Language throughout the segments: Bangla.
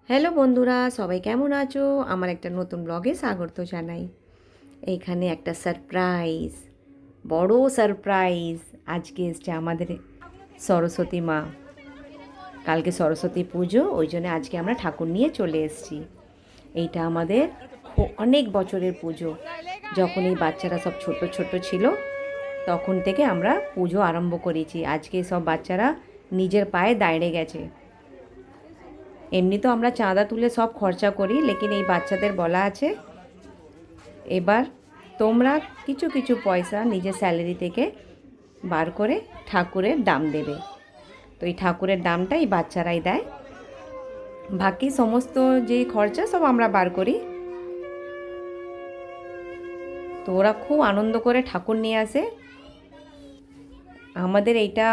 হ্যালো বন্ধুরা, সবাই কেমন আছো? আমার একটা নতুন ব্লগে স্বাগত জানাই। এইখানে একটা সারপ্রাইজ, বড় সারপ্রাইজ। আজকে এসছে আমাদের সরস্বতী মা। কালকে সরস্বতী পুজো, ওই জন্য আজকে আমরা ঠাকুর নিয়ে চলে এসেছি। এইটা আমাদের অনেক বছরের পুজো। যখন এই বাচ্চারা সব ছোট ছোট ছিল, তখন থেকে আমরা পুজো আরম্ভ করেছি। আজকে সব বাচ্চারা নিজের পায়ে দাঁড়িয়ে গেছে। এমনি তো আমরা চাঁদা তুলে সব খরচা করি, লেকিন এই বাচ্চাদের বলা আছে এবার তোমরা কিছু কিছু পয়সা নিজের স্যালারি থেকে বার করে ঠাকুরের দাম দেবে। তো এই ঠাকুরের দামটা এই বাচ্চারাই দেয়, বাকি সমস্ত যে খরচা সব আমরা বার করি। তো ওরা খুব আনন্দ করে ঠাকুর নিয়ে আসে। আমাদের এইটা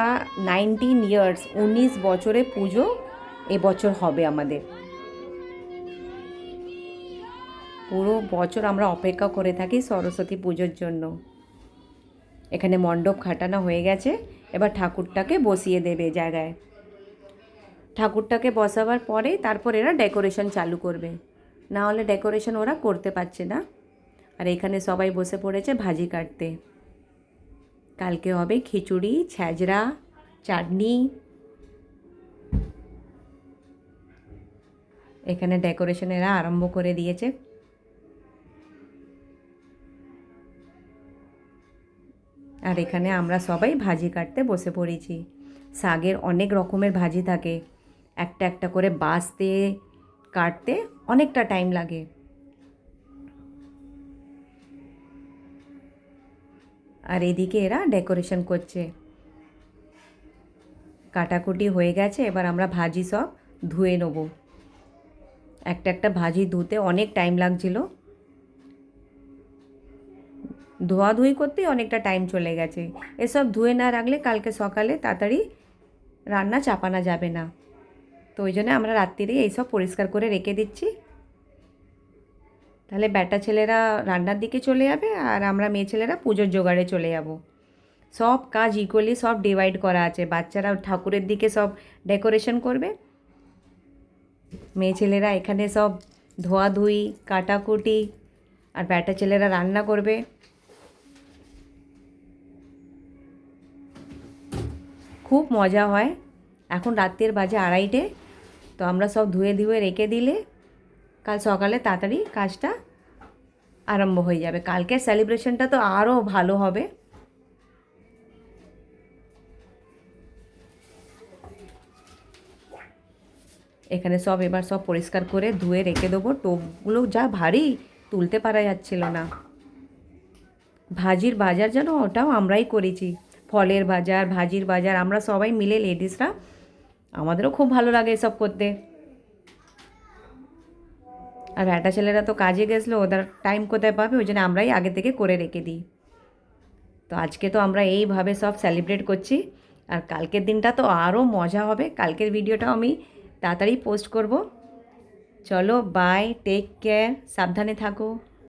19 ইয়ার্স, 19 বছরে পুজো এবছর হবে আমাদের। পুরো বছর আমরা অপেক্ষা করে থাকি সরস্বতী পুজোর জন্য। এখানে মণ্ডপ খাটানো হয়ে গেছে, এবার ঠাকুরটাকে বসিয়ে দেবে জায়গায়। ঠাকুরটাকে বসাবার পরে তারপর এরা ডেকোরেশন চালু করবে, না হলে ডেকোরেশন ওরা করতে পারছে না। আর এখানে সবাই বসে পড়েছে ভাজি কাটতে। কালকে হবে খিচুড়ি, ছ্যাঁচড়া, চাটনি। এখানে ডেকোরেশন এরা আরম্ভ করে দিয়েছে। আর এখানে আমরা সবাই ভাজি কাটতে বসে পড়েছি। শাকের অনেক রকমের ভাজি থাকে, একটা একটা করে বাছতে কাটতে অনেকটা টাইম লাগে। আর এদিকে এরা ডেকোরেশন করছে। কাটাকুটি হয়ে গেছে, এবার আমরা ভাজি সব ধুয়ে নেব। একটা একটা ভাজি ধুতে অনেক টাইম লাগছিল, ধোয়াধুয়ি করতেই অনেকটা টাইম চলে গেছে। এসব ধুয়ে না রাখলে কালকে সকালে তাড়াতাড়ি রান্না চাপানো যাবে না। তো ওই জন্য আমরা রাত্রিরেই এইসব পরিষ্কার করে রেখে দিচ্ছি। তাহলে ব্যাটা ছেলেরা রান্নার দিকে চলে যাবে, আর আমরা মেয়ে ছেলেরা পুজোর জোগাড়ে চলে যাব। সব কাজ ইকুয়ালি সব ডিভাইড করা আছে। বাচ্চারা ঠাকুরের দিকে সব ডেকোরেশন করবে, মেয়ে ছেলেরা এখানে সব ধোয়াধুয়ি, কাটাকুটি, আর ব্যাটা ছেলেরা রান্না করবে। খুব মজা হয়। এখন রাত্রের বাজে 2:30, তো আমরা সব ধুয়ে ধুয়ে রেখে দিলে কাল সকালে তাড়াতাড়ি কাজটা আরম্ভ হয়ে যাবে। কালকের সেলিব্রেশনটা তো আরও ভালো হবে। এখানে সব এবার সব পরিষ্কার করে ধুয়ে রেখে দেবো। টোপগুলো যা ভারী, তুলতে পারা যাচ্ছিল না। ভাজির বাজার যেন ওটাও আমরাই করেছি, ফলের বাজার, ভাজির বাজার আমরা সবাই মিলে লেডিসরা। আমাদেরও খুব ভালো লাগে এসব করতে। আর ব্যাটা ছেলেরা তো কাজে গেছিলো, ওদের টাইম কোথায় পাবে, ওই জন্য আমরাই আগে থেকে করে রেখে দিই। তো আজকে তো আমরা এইভাবে সব সেলিব্রেট করছি, আর কালকের দিনটা তো আরও মজা হবে। কালকের ভিডিওটাও আমি তাড়াতাড়ি পোস্ট করব। চলো বাই, টেক কেয়ার, সাবধানে থাকো।